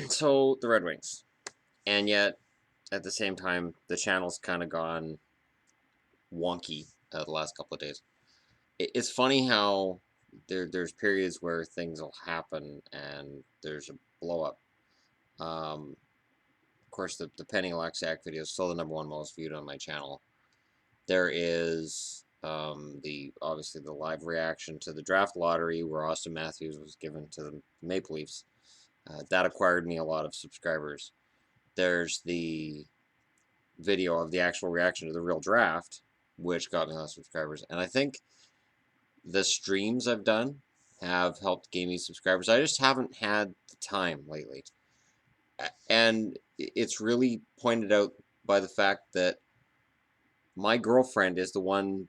So the Red Wings, and yet at the same time, the channel's kind of gone wonky the last couple of days. It's funny how there's periods where things will happen and there's a blow up. Of course, the Penny Luxac video is still the #1 most viewed on my channel. There is the obviously the live reaction to the draft lottery where Austin Matthews was given to the Maple Leafs. That acquired me a lot of subscribers. There's the video of the actual reaction to the real draft, which got me a lot of subscribers. And I think the streams I've done have helped gain me subscribers. I just haven't had the time lately. And it's really pointed out by the fact that my girlfriend is the one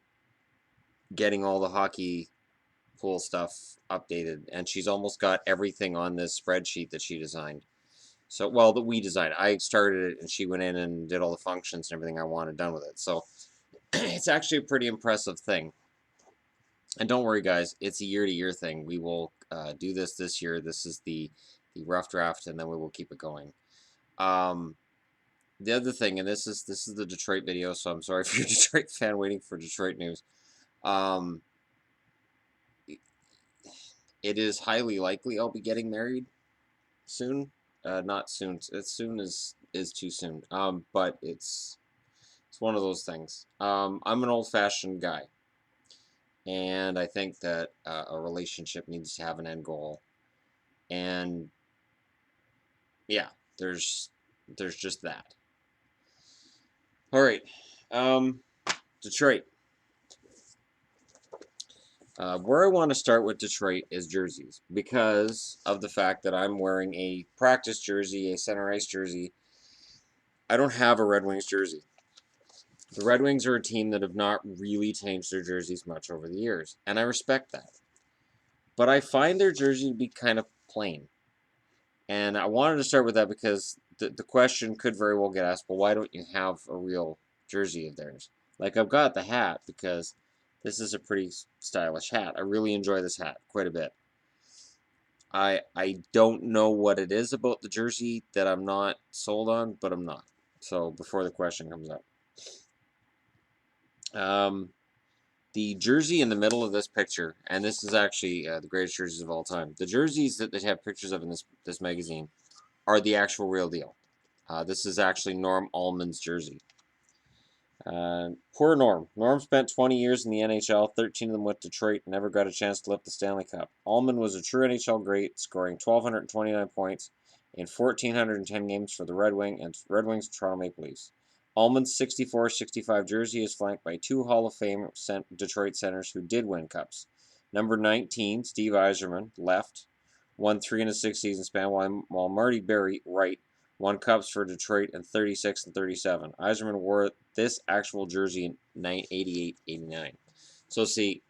getting all the hockey pool stuff updated, and she's almost got everything on this spreadsheet that she designed. So, well, that we designed. I started it, and she went in and did all the functions and everything I wanted done with it. So, it's actually a pretty impressive thing. And don't worry, guys, it's a year-to-year thing. We will do this year. This is the rough draft, and then we will keep it going. The other thing, and this is the Detroit video, so I'm sorry if you're a Detroit fan waiting for Detroit news. It is highly likely I'll be getting married soon. Not soon. As soon as is too soon. But it's one of those things. I'm an old-fashioned guy, and I think that a relationship needs to have an end goal. And yeah, there's just that. All right, Detroit. Where I want to start with Detroit is jerseys, because of the fact that I'm wearing a practice jersey, a center ice jersey. I don't have a Red Wings jersey. The Red Wings are a team that have not really changed their jerseys much over the years, and I respect that. But I find their jersey to be kind of plain. And I wanted to start with that because the question could very well get asked, well, why don't you have a real jersey of theirs? Like, I've got the hat because this is a pretty stylish hat. I really enjoy this hat quite a bit. I don't know what it is about the jersey that I'm not sold on, but I'm not. So before the question comes up. The jersey in the middle of this picture, and this is actually the greatest jerseys of all time. The jerseys that they have pictures of in this magazine are the actual real deal. This is actually Norm Allman's jersey. Poor Norm. Norm spent 20 years in the NHL, 13 of them with Detroit, and never got a chance to lift the Stanley Cup. Allman was a true NHL great, scoring 1,229 points in 1,410 games for the Red Wings Toronto Maple Leafs. Allman's 64-65 jersey is flanked by two Hall of Fame Detroit centers who did win cups. Number 19, Steve Yzerman, left, won 3 in a 6-season span, while Marty Berry, right, won cups for Detroit in 36 and 37. Iseman wore this actual jersey in 88-89. So see,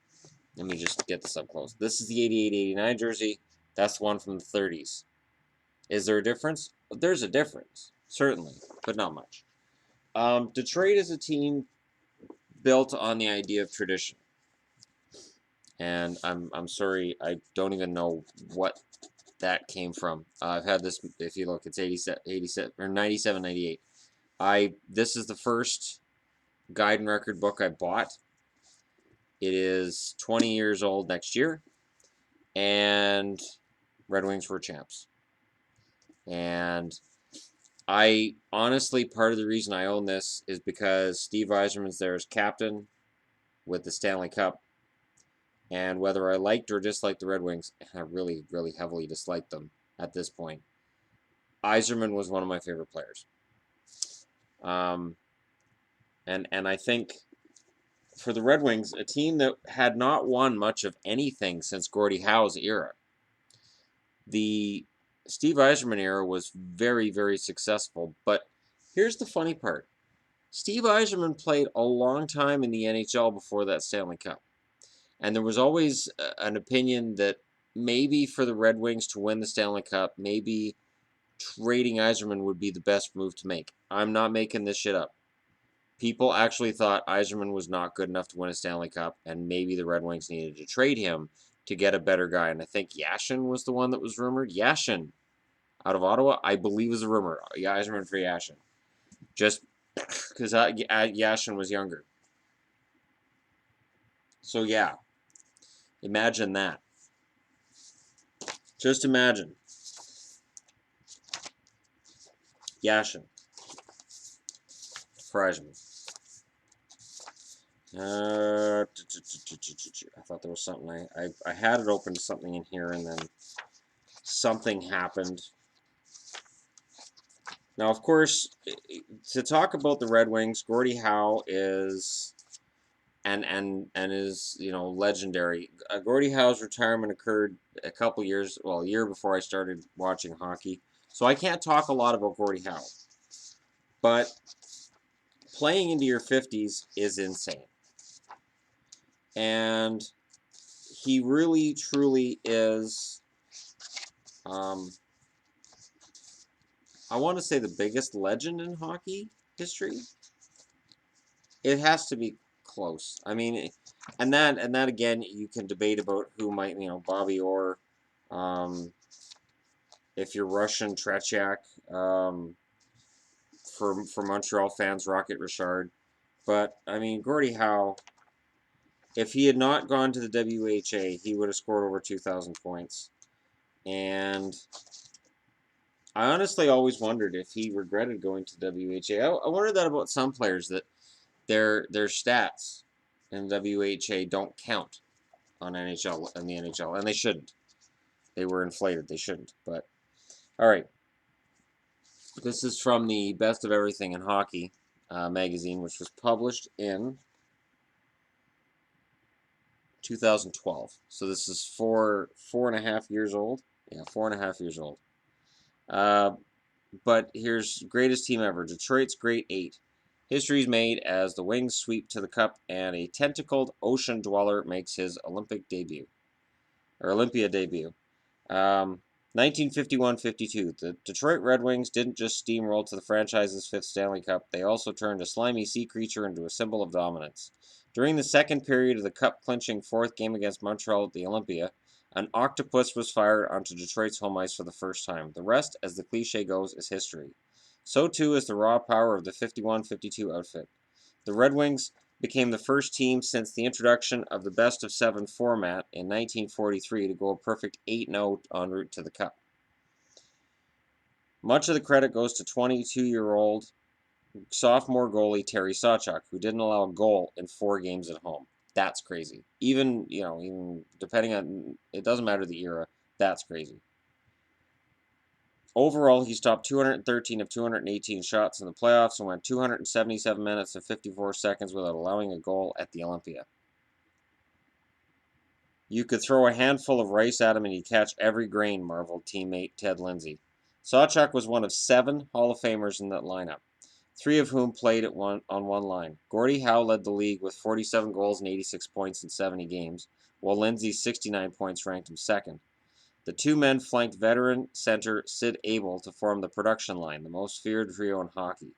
let me just get this up close. This is the 88-89 jersey. That's the one from the 30s. Is there a difference? There's a difference, certainly, but not much. Detroit is a team built on the idea of tradition. And I'm sorry, I don't even know what that came from. I've had this, if you look, it's 87 or 97, 98. This is the first guide and record book I bought. It is 20 years old next year, and Red Wings were champs. And I honestly, part of the reason I own this is because Steve Yzerman's there as captain with the Stanley Cup. And whether I liked or disliked the Red Wings, and I really, really heavily disliked them at this point, Yzerman was one of my favorite players. And I think for the Red Wings, a team that had not won much of anything since Gordie Howe's era, the Steve Yzerman era was very, very successful. But here's the funny part. Steve Yzerman played a long time in the NHL before that Stanley Cup. And there was always an opinion that maybe for the Red Wings to win the Stanley Cup, maybe trading Yzerman would be the best move to make. I'm not making this shit up. People actually thought Yzerman was not good enough to win a Stanley Cup, and maybe the Red Wings needed to trade him to get a better guy. And I think Yashin was the one that was rumored. Yashin, out of Ottawa. I believe is a rumor. Yzerman for Yashin. Just because Yashin was younger. So yeah, imagine that. Just imagine. Yashin for Iseman. I thought there was something. I had it open to something in here, and then something happened. Now, of course, to talk about the Red Wings, Gordie Howe is and is legendary. Gordie Howe's retirement occurred a year before I started watching hockey, so I can't talk a lot about Gordie Howe. But playing into your 50s is insane, and he really truly is. I want to say the biggest legend in hockey history. It has to be close. I mean, and that again, you can debate about who might, Bobby Orr, if you're Russian, Tretiak, for Montreal fans, Rocket Richard. But I mean, Gordie Howe, if he had not gone to the WHA, he would have scored over 2,000 points. And I honestly always wondered if he regretted going to WHA. I wondered that about some players, that their stats in WHA don't count on NHL and the NHL, and they shouldn't. They were inflated. They shouldn't. But all right, this is from the Best of Everything in Hockey magazine, which was published in 2012. So this is four and a half years old. Yeah, 4.5 years old. But here's greatest team ever. Detroit's Great Eight. History's made as the Wings sweep to the Cup and a tentacled ocean dweller makes his Olympia debut. 1951-52. The Detroit Red Wings didn't just steamroll to the franchise's fifth Stanley Cup. They also turned a slimy sea creature into a symbol of dominance. During the second period of the cup-clinching fourth game against Montreal at the Olympia, an octopus was fired onto Detroit's home ice for the first time. The rest, as the cliche goes, is history. So too is the raw power of the 51-52 outfit. The Red Wings became the first team since the introduction of the best-of-7 format in 1943 to go a perfect 8-0 en route to the Cup. Much of the credit goes to 22-year-old sophomore goalie Terry Sawchuk, who didn't allow a goal in 4 games at home. That's crazy. Even depending on, it doesn't matter the era, that's crazy. Overall, he stopped 213 of 218 shots in the playoffs and went 277 minutes and 54 seconds without allowing a goal at the Olympia. You could throw a handful of rice at him and he'd catch every grain, marveled teammate Ted Lindsay. Sawchuk was one of 7 Hall of Famers in that lineup, 3 of whom played on one line. Gordie Howe led the league with 47 goals and 86 points in 70 games, while Lindsay's 69 points ranked him second. The 2 men flanked veteran center Sid Abel to form the production line, the most feared trio in hockey.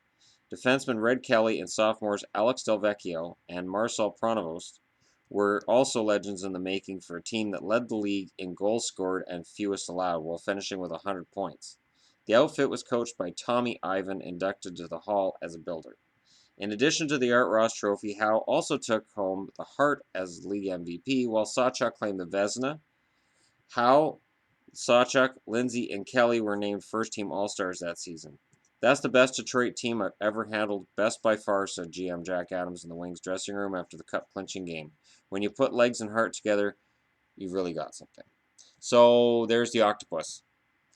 Defenseman Red Kelly and sophomores Alex Delvecchio and Marcel Pronovost were also legends in the making for a team that led the league in goals scored and fewest allowed, while finishing with 100 points. The outfit was coached by Tommy Ivan, inducted to the Hall as a builder. In addition to the Art Ross Trophy, Howe also took home the Hart as league MVP, while Sawchuk claimed the Vezina. Howe, Sawchuk, Lindsay, and Kelly were named first-team All-Stars that season. That's the best Detroit team I've ever handled, best by far, said GM Jack Adams in the Wings dressing room after the cup-clinching game. When you put legs and heart together, you've really got something. So there's the octopus.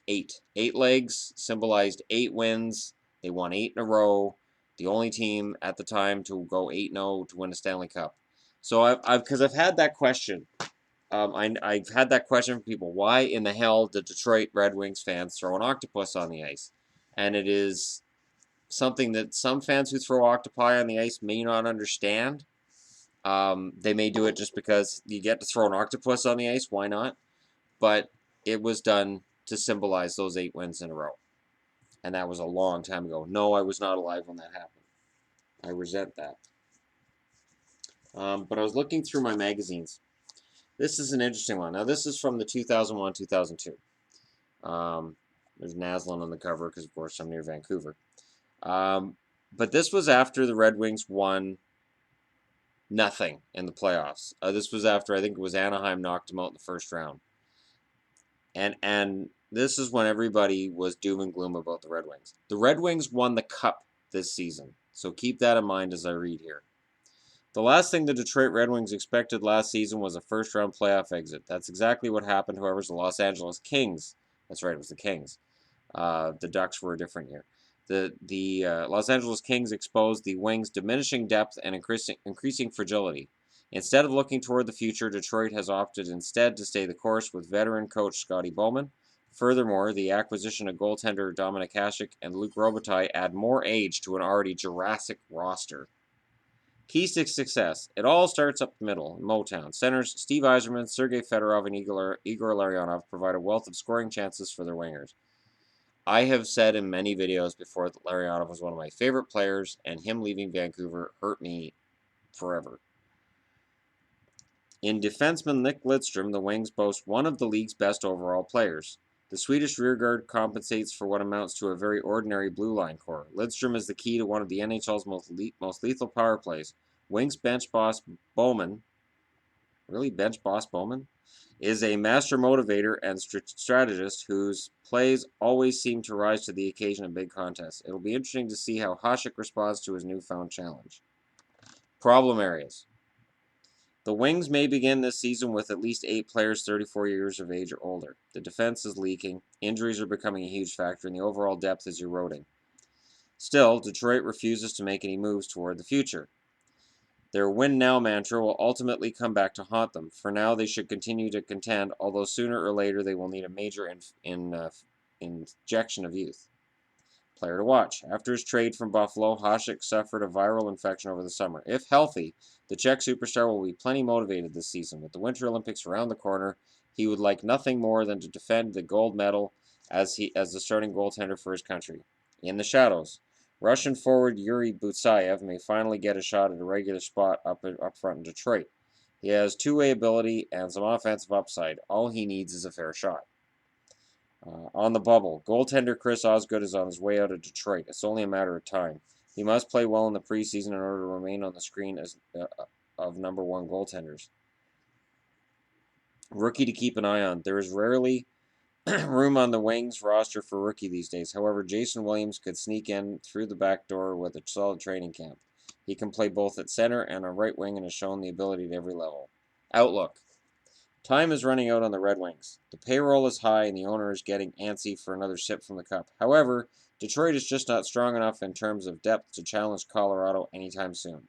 8. 8 legs symbolized 8 wins. They won 8 in a row. The only team at the time to go 8-0 to win a Stanley Cup. So I've had that question. I've had that question from people. Why in the hell did Detroit Red Wings fans throw an octopus on the ice? And it is something that some fans who throw octopi on the ice may not understand. They may do it just because you get to throw an octopus on the ice. Why not? But it was done to symbolize those 8 wins in a row. And that was a long time ago. No, I was not alive when that happened. I resent that. But I was looking through my magazines. This is an interesting one. Now, this is from the 2001-2002. There's Naslund on the cover because, of course, I'm near Vancouver. But this was after the Red Wings won nothing in the playoffs. This was after, I think it was Anaheim knocked them out in the first round. And this is when everybody was doom and gloom about the Red Wings. The Red Wings won the Cup this season, so keep that in mind as I read here. The last thing the Detroit Red Wings expected last season was a first-round playoff exit. That's exactly what happened. However, the Los Angeles Kings. That's right, it was the Kings. The Ducks were a different year. The Los Angeles Kings exposed the Wings' diminishing depth and increasing fragility. Instead of looking toward the future, Detroit has opted instead to stay the course with veteran coach Scotty Bowman. Furthermore, the acquisition of goaltender Dominik Hasek and Luc Robitaille add more age to an already Jurassic roster. Keys to success. It all starts up the middle, in Motown. Centers Steve Yzerman, Sergei Fedorov, and Igor Larionov provide a wealth of scoring chances for their wingers. I have said in many videos before that Larionov was one of my favorite players, and him leaving Vancouver hurt me forever. In defenseman Nick Lidstrom, the Wings boast one of the league's best overall players. The Swedish rearguard compensates for what amounts to a very ordinary blue line core. Lidstrom is the key to one of the NHL's most lethal power plays. Wings bench boss Bowman, is a master motivator and strategist whose plays always seem to rise to the occasion in big contests. It'll be interesting to see how Hasek responds to his newfound challenge. Problem areas. The Wings may begin this season with at least 8 players 34 years of age or older. The defense is leaking, injuries are becoming a huge factor, and the overall depth is eroding. Still, Detroit refuses to make any moves toward the future. Their win now mantra will ultimately come back to haunt them. For now, they should continue to contend, although sooner or later they will need a major injection of youth. Player to watch. After his trade from Buffalo, Hasek suffered a viral infection over the summer. If healthy, the Czech superstar will be plenty motivated this season. With the Winter Olympics around the corner, he would like nothing more than to defend the gold medal as the starting goaltender for his country. In the shadows, Russian forward Yuri Butsayev may finally get a shot at a regular spot up front in Detroit. He has two-way ability and some offensive upside. All he needs is a fair shot. On the bubble, goaltender Chris Osgood is on his way out of Detroit. It's only a matter of time. He must play well in the preseason in order to remain on the screen as of number one goaltenders. Rookie to keep an eye on. There is rarely room on the Wings roster for rookie these days. However, Jason Williams could sneak in through the back door with a solid training camp. He can play both at center and on right wing and has shown the ability at every level. Outlook. Time is running out on the Red Wings. The payroll is high and the owner is getting antsy for another sip from the cup. However, Detroit is just not strong enough in terms of depth to challenge Colorado anytime soon.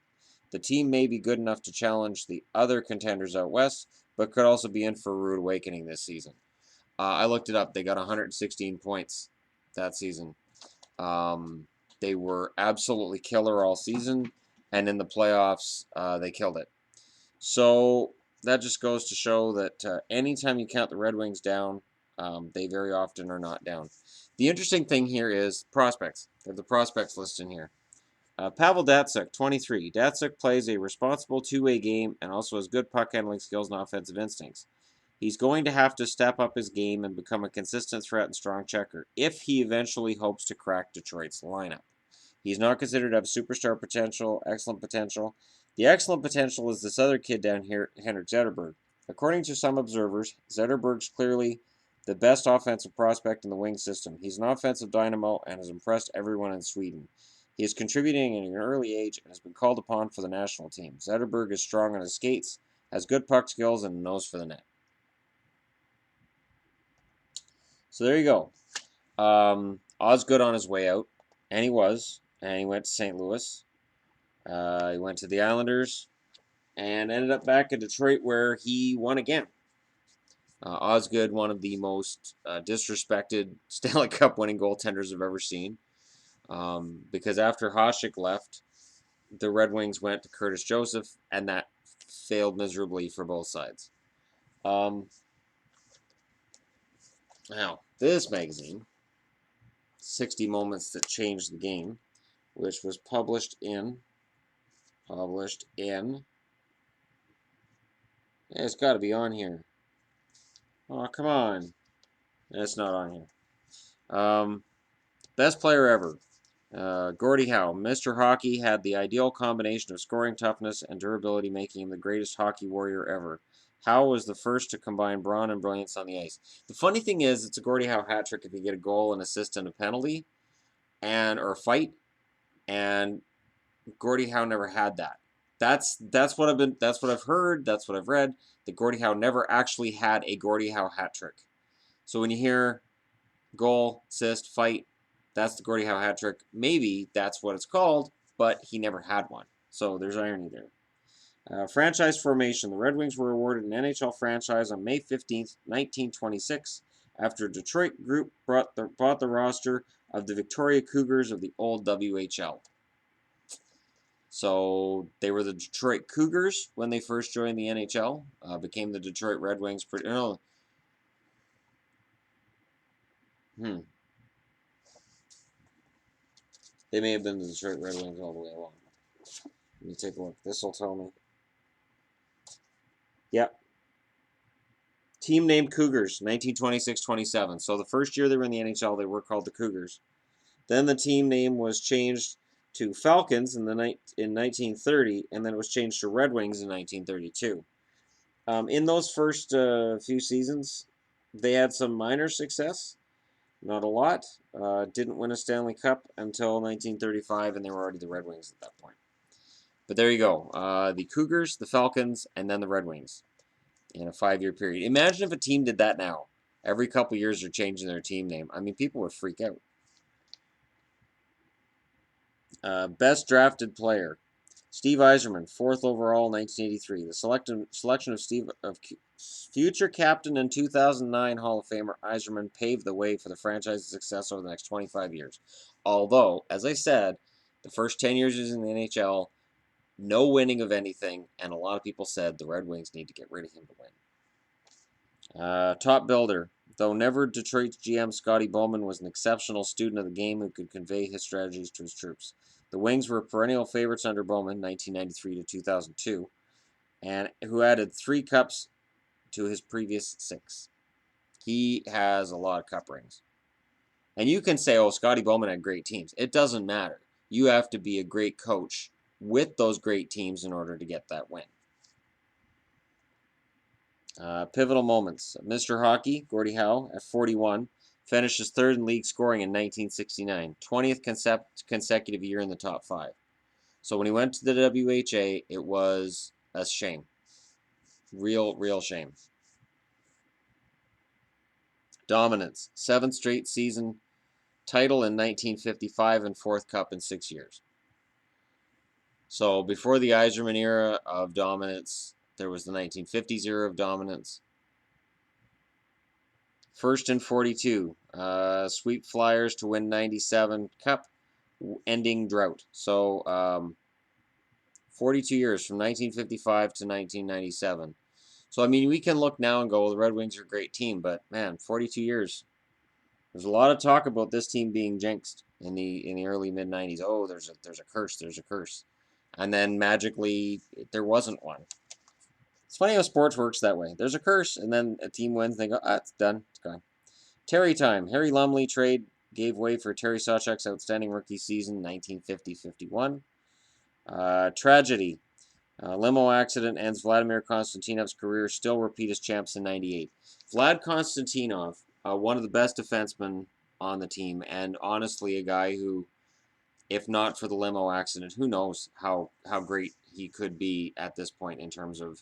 The team may be good enough to challenge the other contenders out west, but could also be in for a rude awakening this season. I looked it up. They got 116 points that season. They were absolutely killer all season, and in the playoffs, they killed it. So that just goes to show that anytime you count the Red Wings down, they very often are not down. The interesting thing here is prospects. They have the prospects list in here. Pavel Datsyuk, 23. Datsyuk plays a responsible two-way game and also has good puck handling skills and offensive instincts. He's going to have to step up his game and become a consistent threat and strong checker if he eventually hopes to crack Detroit's lineup. He's not considered to have superstar potential, excellent potential. The excellent potential is this other kid down here, Henrik Zetterberg. According to some observers, Zetterberg's clearly the best offensive prospect in the Wings system. He's an offensive dynamo and has impressed everyone in Sweden. He is contributing at an early age and has been called upon for the national team. Zetterberg is strong on his skates, has good puck skills, and a nose for the net. So there you go. Osgood on his way out, and he was, and he went to St. Louis. He went to the Islanders, and ended up back in Detroit where he won again. Osgood, one of the most disrespected Stanley Cup winning goaltenders I've ever seen. Because after Hasek left, the Red Wings went to Curtis Joseph, and that failed miserably for both sides. Now, this magazine, 60 Moments That Changed the Game, which was published in, it's got to be on here. Oh, come on. It's not on here. Best player ever. Gordie Howe. Mr. Hockey had the ideal combination of scoring toughness and durability, making him the greatest hockey warrior ever. Howe was the first to combine brawn and brilliance on the ice. The funny thing is, it's a Gordie Howe hat trick if you get a goal, an assist, and a penalty, or a fight. And Gordie Howe never had that. That's what I've heard. That's what I've read. That Gordie Howe never actually had a Gordie Howe hat trick. So when you hear goal, assist, fight, that's the Gordie Howe hat trick. Maybe that's what it's called, but he never had one. So there's irony there. Franchise formation. The Red Wings were awarded an NHL franchise on May 15th, 1926, after a Detroit group bought the roster of the Victoria Cougars of the old WHL. So they were the Detroit Cougars when they first joined the NHL, became the Detroit Red Wings. They may have been the Detroit Red Wings all the way along. Let me take a look. This will tell me. Yep. Team named Cougars, 1926-27. So the first year they were in the NHL, they were called the Cougars. Then the team name was changed to Falcons in 1930, and then it was changed to Red Wings in 1932. In those first few seasons, they had some minor success, not a lot. Didn't win a Stanley Cup until 1935, and they were already the Red Wings at that point. But there you go. The Cougars, the Falcons, and then the Red Wings in a 5-year period. Imagine if a team did that now. Every couple years they're changing their team name. I mean, people would freak out. Best drafted player. Steve Yzerman, 4th overall in 1983. The selection of future captain and 2009 Hall of Famer Yzerman paved the way for the franchise's success over the next 25 years. Although, as I said, the first 10 years he was in the NHL, no winning of anything, and a lot of people said the Red Wings need to get rid of him to win. Top builder. Though never Detroit's GM, Scotty Bowman was an exceptional student of the game who could convey his strategies to his troops. The Wings were perennial favorites under Bowman, 1993 to 2002, and who added 3 cups to his previous 6. He has a lot of cup rings. And you can say, oh, Scotty Bowman had great teams. It doesn't matter. You have to be a great coach with those great teams in order to get that win. Pivotal moments. Mr. Hockey, Gordie Howe, at 41, finishes 3rd in league scoring in 1969, 20th consecutive year in the top 5. So when he went to the WHA, it was a shame. Real shame. Dominance. 7th straight season title in 1955 and 4th cup in 6 years. So before the Yzerman era of dominance, there was the 1950s era of dominance. First in 42. Sweep Flyers to win 97 cup, ending drought. So 42 years from 1955 to 1997. So, I mean, we can look now and go, well, the Red Wings are a great team, but, man, 42 years. There's a lot of talk about this team being jinxed in the early mid-90s. Oh, there's a curse. And then magically there wasn't one. It's funny how sports works that way. There's a curse, and then a team wins, and they go, it's done, it's gone. Terry time. Harry Lumley trade gave way for Terry Sawchuk's outstanding rookie season, 1950-51. Tragedy. Limo accident ends Vladimir Konstantinov's career, still repeat as champs in 98. Vlad Konstantinov, one of the best defensemen on the team, and honestly a guy who, if not for the limo accident, who knows how great he could be at this point in terms of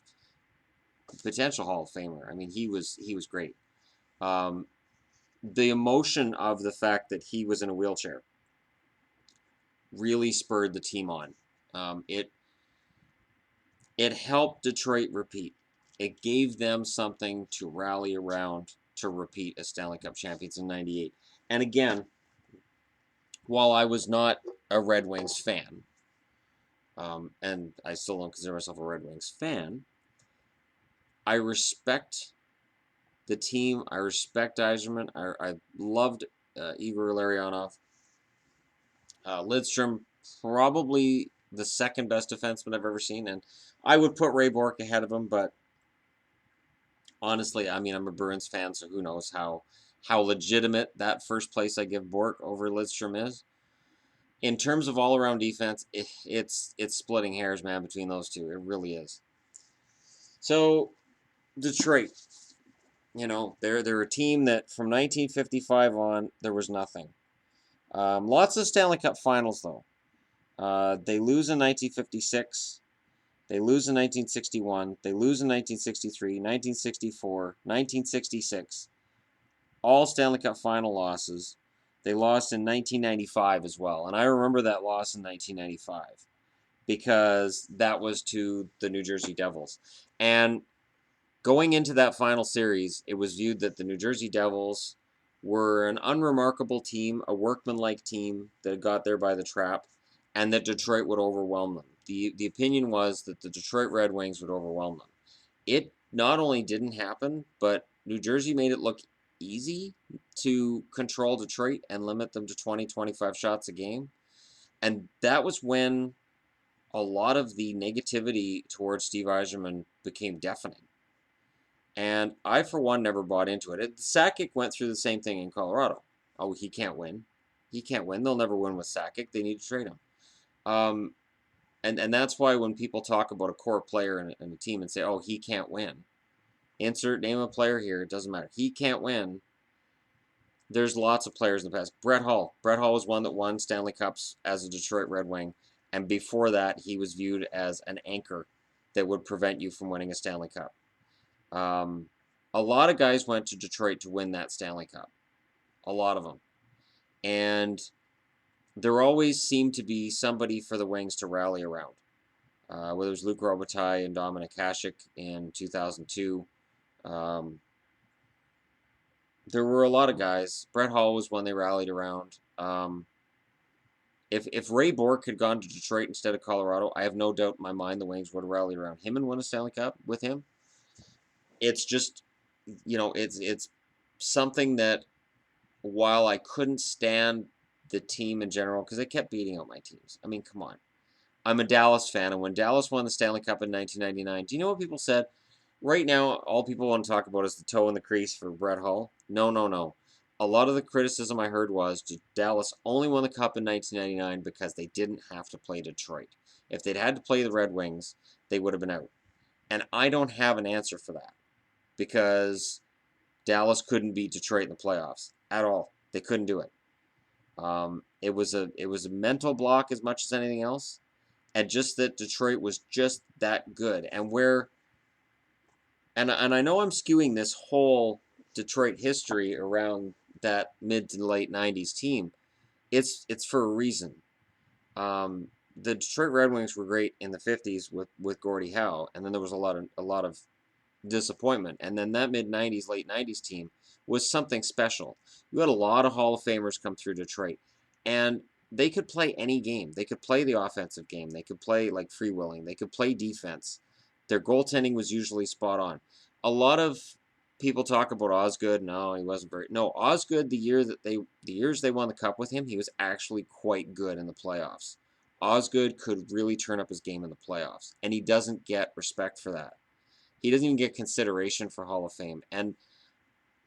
potential Hall of Famer. I mean, he was great. The emotion of the fact that he was in a wheelchair really spurred the team on. It helped Detroit repeat. It gave them something to rally around to repeat as Stanley Cup champions in 98. And again, while I was not a Red Wings fan, and I still don't consider myself a Red Wings fan, I respect the team. I respect Iseman. I loved Igor Larionov. Lidstrom, probably the second best defenseman I've ever seen, and I would put Ray Bourque ahead of him, but honestly, I mean, I'm a Bruins fan, so who knows how how legitimate that first place I give Bork over Lidstrom is. In terms of all-around defense, it's splitting hairs, man, between those two. It really is. So, Detroit, they're a team that from 1955 on, there was nothing. Lots of Stanley Cup Finals, though. They lose in 1956. They lose in 1961. They lose in 1963, 1964, 1966. All Stanley Cup Final losses. They lost in 1995 as well. And I remember that loss in 1995 because that was to the New Jersey Devils. And going into that final series, it was viewed that the New Jersey Devils were an unremarkable team, a workmanlike team that got there by the trap, and that Detroit would overwhelm them. The opinion was that the Detroit Red Wings would overwhelm them. It not only didn't happen, but New Jersey made it look easy to control Detroit and limit them to 20, 25 shots a game. And that was when a lot of the negativity towards Steve Yzerman became deafening. And I, for one, never bought into it. Sakic went through the same thing in Colorado. Oh, he can't win. He can't win. They'll never win with Sakic. They need to trade him. And that's why when people talk about a core player in a team and say, oh, he can't win, insert name of player here, it doesn't matter. He can't win. There's lots of players in the past. Brett Hull. Brett Hull was one that won Stanley Cups as a Detroit Red Wing. And before that, he was viewed as an anchor that would prevent you from winning a Stanley Cup. A lot of guys went to Detroit to win that Stanley Cup. A lot of them. And there always seemed to be somebody for the Wings to rally around. Whether it was Luc Robitaille and Dominik Hasek in 2002. There were a lot of guys. Brett Hull was one they rallied around. If Ray Bourque had gone to Detroit instead of Colorado, I have no doubt in my mind the Wings would have rallied around him and won a Stanley Cup with him. It's just, it's something that while I couldn't stand the team in general, because they kept beating out my teams. I mean, come on. I'm a Dallas fan, and when Dallas won the Stanley Cup in 1999, do you know what people said? Right now, all people want to talk about is the toe in the crease for Brett Hull. No, no, no. A lot of the criticism I heard was Dallas only won the Cup in 1999 because they didn't have to play Detroit. If they'd had to play the Red Wings, they would have been out. And I don't have an answer for that because Dallas couldn't beat Detroit in the playoffs at all. They couldn't do it. It was a mental block as much as anything else, and just that Detroit was just that good. And I know I'm skewing this whole Detroit history around that mid to late '90s team. It's for a reason. The Detroit Red Wings were great in the '50s with Gordie Howe, and then there was a lot of disappointment. And then that mid '90s, late '90s team was something special. You had a lot of Hall of Famers come through Detroit, and they could play any game. They could play the offensive game. They could play like freewheeling. They could play defense. Their goaltending was usually spot on. A lot of people talk about Osgood. No, he wasn't very. No, Osgood. The years they won the cup with him, he was actually quite good in the playoffs. Osgood could really turn up his game in the playoffs, and he doesn't get respect for that. He doesn't even get consideration for Hall of Fame. And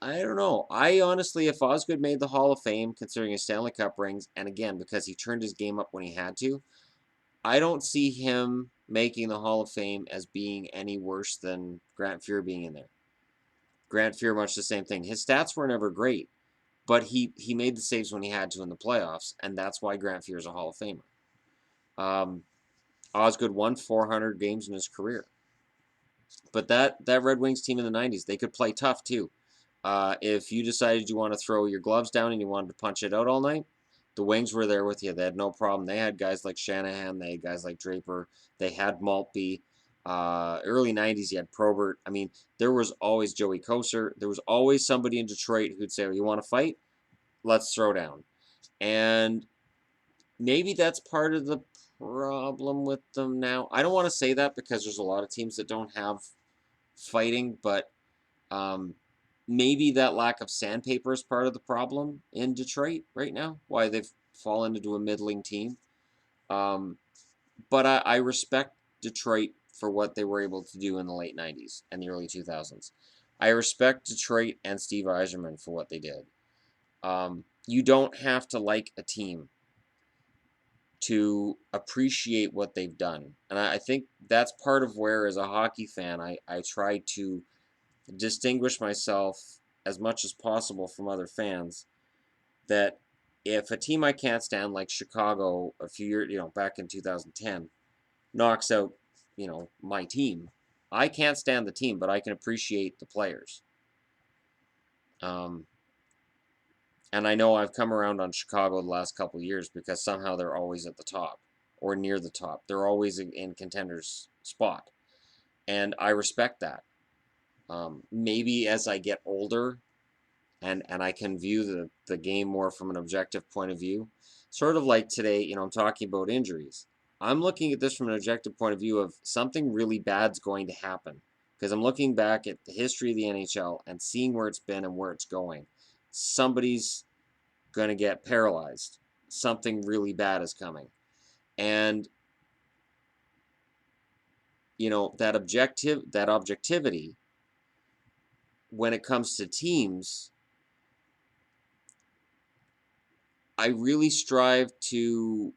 I don't know. I honestly, if Osgood made the Hall of Fame, considering his Stanley Cup rings, and again, because he turned his game up when he had to, I don't see him making the Hall of Fame as being any worse than Grant Fuhr being in there. Grant Fuhr, much the same thing. His stats were never great, but he made the saves when he had to in the playoffs, and that's why Grant Fuhr is a Hall of Famer. Osgood won 400 games in his career. But that Red Wings team in the 90s, they could play tough too. If you decided you want to throw your gloves down and you wanted to punch it out all night, the Wings were there with you. They had no problem. They had guys like Shanahan. They had guys like Draper. They had Maltby. Early 90s, you had Probert. I mean, there was always Joey Kocur. There was always somebody in Detroit who'd say, oh, you want to fight? Let's throw down. And maybe that's part of the problem with them now. I don't want to say that because there's a lot of teams that don't have fighting, but maybe that lack of sandpaper is part of the problem in Detroit right now, why they've fallen into a middling team. But I respect Detroit for what they were able to do in the late 90s and the early 2000s. I respect Detroit and Steve Yzerman for what they did. You don't have to like a team to appreciate what they've done. And I think that's part of where, as a hockey fan, I try to distinguish myself as much as possible from other fans. That if a team I can't stand, like Chicago a few years, back in 2010, knocks out, my team, I can't stand the team, but I can appreciate the players. And I know I've come around on Chicago the last couple of years because somehow they're always at the top or near the top. They're always in contenders' spot. And I respect that. Maybe as I get older and I can view the game more from an objective point of view, sort of like today, I'm talking about injuries. I'm looking at this from an objective point of view of something really bad's going to happen. Because I'm looking back at the history of the NHL and seeing where it's been and where it's going. Somebody's going to get paralyzed. Something really bad is coming. And that objectivity when it comes to teams, I really strive to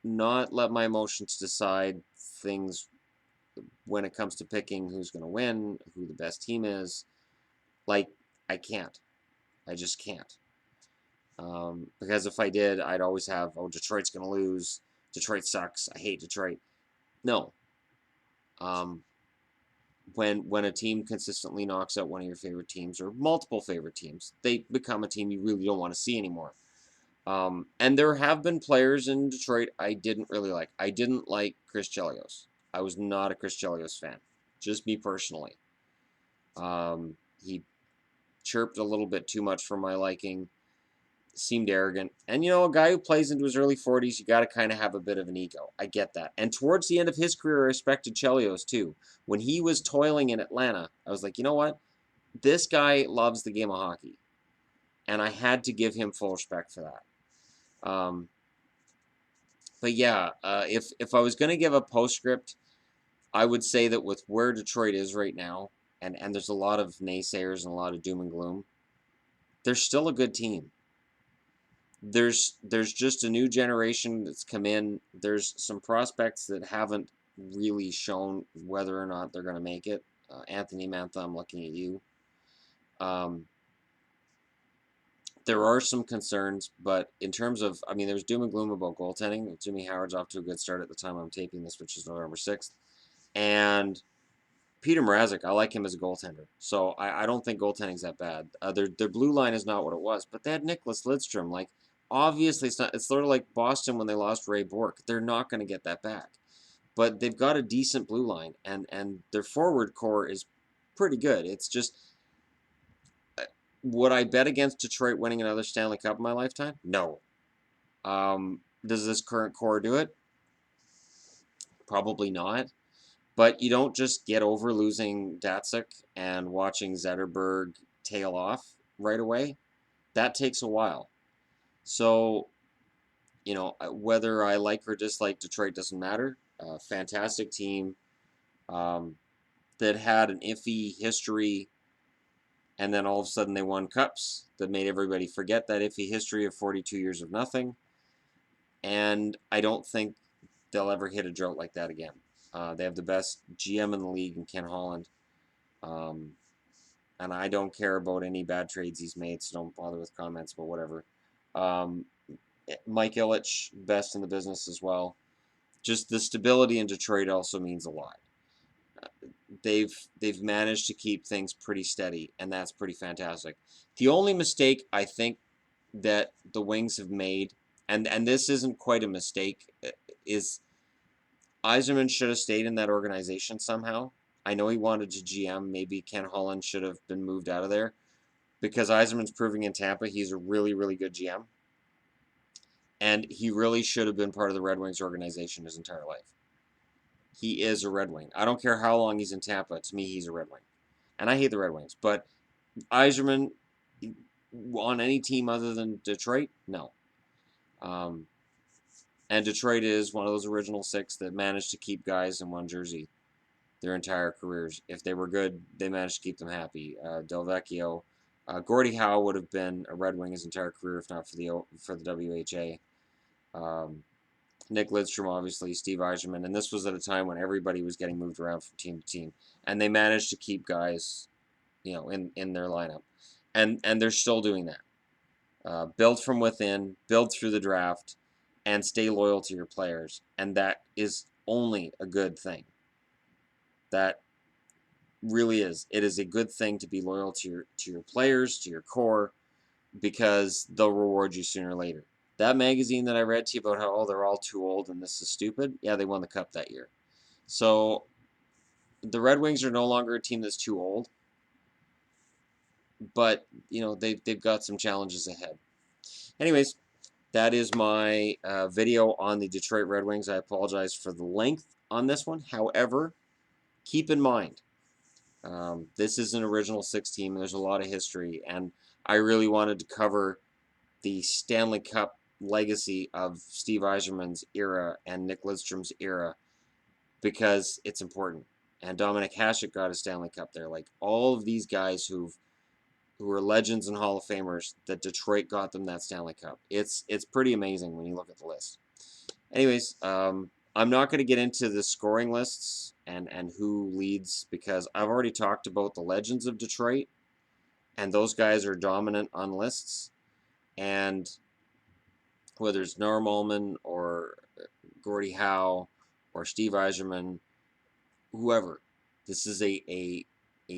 not let my emotions decide things when it comes to picking who's going to win, who the best team is. Like, I can't. I just can't. Because if I did, I'd always have, Detroit's going to lose. Detroit sucks. I hate Detroit. No. When a team consistently knocks out one of your favorite teams or multiple favorite teams, they become a team you really don't want to see anymore. And there have been players in Detroit I didn't really like. I didn't like Chris Chelios. I was not a Chris Chelios fan. Just me personally. He chirped a little bit too much for my liking. Seemed arrogant. And, a guy who plays into his early 40s, you got to kind of have a bit of an ego. I get that. And towards the end of his career, I respected Chelios, too. When he was toiling in Atlanta, I was like, you know what? This guy loves the game of hockey. And I had to give him full respect for that. But yeah, if I was going to give a postscript, I would say that with where Detroit is right now, and there's a lot of naysayers and a lot of doom and gloom, they're still a good team. There's just a new generation that's come in. There's some prospects that haven't really shown whether or not they're going to make it. Anthony Mantha, I'm looking at you. There are some concerns, but in terms of, there's doom and gloom about goaltending. Jimmy Howard's off to a good start at the time I'm taping this, which is November 6th. And Peter Mrazek, I like him as a goaltender. So I don't think goaltending's that bad. Their blue line is not what it was, but they had Nicholas Lidstrom. Like, obviously, it's sort of like Boston when they lost Ray Bourque. They're not going to get that back. But they've got a decent blue line, and their forward core is pretty good. It's just, would I bet against Detroit winning another Stanley Cup in my lifetime? No. Does this current core do it? Probably not. But you don't just get over losing Datsuk and watching Zetterberg tail off right away. That takes a while. So, whether I like or dislike Detroit doesn't matter. Fantastic team that had an iffy history, and then all of a sudden they won cups that made everybody forget that iffy history of 42 years of nothing. And I don't think they'll ever hit a drought like that again. They have the best GM in the league in Ken Holland. And I don't care about any bad trades he's made, so don't bother with comments, but whatever. Mike Ilitch, best in the business as well. Just the stability in Detroit also means a lot. They've managed to keep things pretty steady, and that's pretty fantastic. The only mistake I think that the Wings have made, and this isn't quite a mistake, is Iseman should have stayed in that organization somehow. I know he wanted to GM. Maybe Ken Holland should have been moved out of there, because Iserman's proving in Tampa he's a really, really good GM. And he really should have been part of the Red Wings organization his entire life. He is a Red Wing. I don't care how long he's in Tampa. To me, he's a Red Wing. And I hate the Red Wings. But Yzerman on any team other than Detroit? No. And Detroit is one of those original six that managed to keep guys in one jersey their entire careers. If they were good, they managed to keep them happy. Del Vecchio, Gordie Howe would have been a Red Wing his entire career if not for the WHA. Nick Lidstrom, obviously, Steve Yzerman, and this was at a time when everybody was getting moved around from team to team, and they managed to keep guys, in their lineup, and they're still doing that. Build from within, build through the draft, and stay loyal to your players, and that is only a good thing. That really is. It is a good thing to be loyal to your players, to your core, because they'll reward you sooner or later. That magazine that I read to you about how they're all too old and this is stupid, yeah, they won the cup that year. So the Red Wings are no longer a team that's too old, but they've got some challenges ahead. Anyways, that is my video on the Detroit Red Wings. I apologize for the length on this one. However, keep in mind, this is an original six team, and there's a lot of history, and I really wanted to cover the Stanley Cup legacy of Steve Yzerman's era and Nick Lidstrom's era because it's important. And Dominic Hasek got a Stanley Cup there. Like all of these guys who are legends and Hall of Famers, that Detroit got them that Stanley Cup. It's pretty amazing when you look at the list. Anyways, I'm not going to get into the scoring lists and who leads because I've already talked about the legends of Detroit, and those guys are dominant on lists. And whether it's Norm Ullman or Gordie Howe or Steve Yzerman, whoever, this is a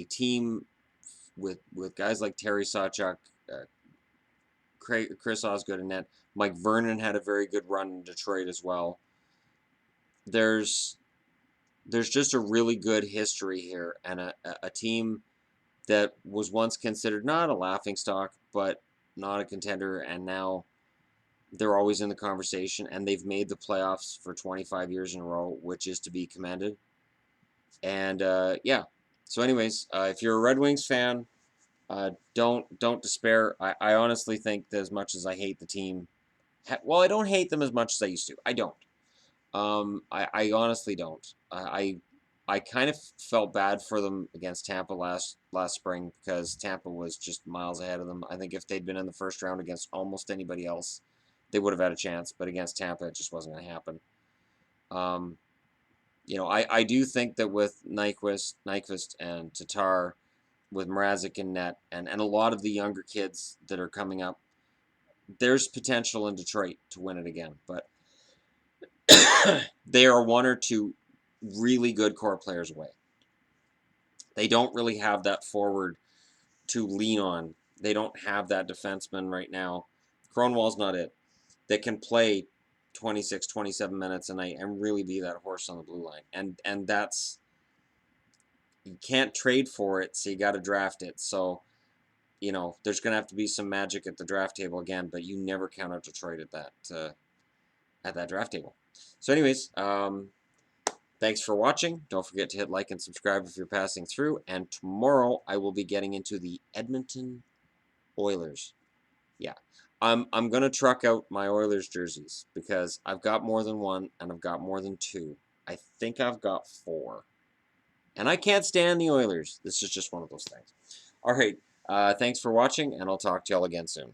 team with guys like Terry Sawchuk, Chris Osgood and net. Mike Vernon had a very good run in Detroit as well. There's just a really good history here, and a team that was once considered not a laughingstock, but not a contender, and now they're always in the conversation, and they've made the playoffs for 25 years in a row, which is to be commended. And yeah, so anyways, if you're a Red Wings fan, don't despair. I honestly think that as much as I hate the team, well, I don't hate them as much as I used to. I don't. I honestly don't. I kind of felt bad for them against Tampa last spring because Tampa was just miles ahead of them. I think if they'd been in the first round against almost anybody else, they would have had a chance. But against Tampa, it just wasn't going to happen. I do think that with Nyquist and Tatar, with Mrazek and net, and a lot of the younger kids that are coming up, there's potential in Detroit to win it again. But they are one or two really good core players away. They don't really have that forward to lean on. They don't have that defenseman right now. Kronwall's not it. That can play 26, 27 minutes a night and really be that horse on the blue line. And that's, you can't trade for it, so you got to draft it. So, there's going to have to be some magic at the draft table again, but you never count out Detroit at that draft table. So anyways, thanks for watching. Don't forget to hit like and subscribe if you're passing through. And tomorrow I will be getting into the Edmonton Oilers. Yeah, I'm gonna truck out my Oilers jerseys because I've got more than one and I've got more than two. I think I've got 4, and I can't stand the Oilers. This is just one of those things. All right, thanks for watching, and I'll talk to y'all again soon.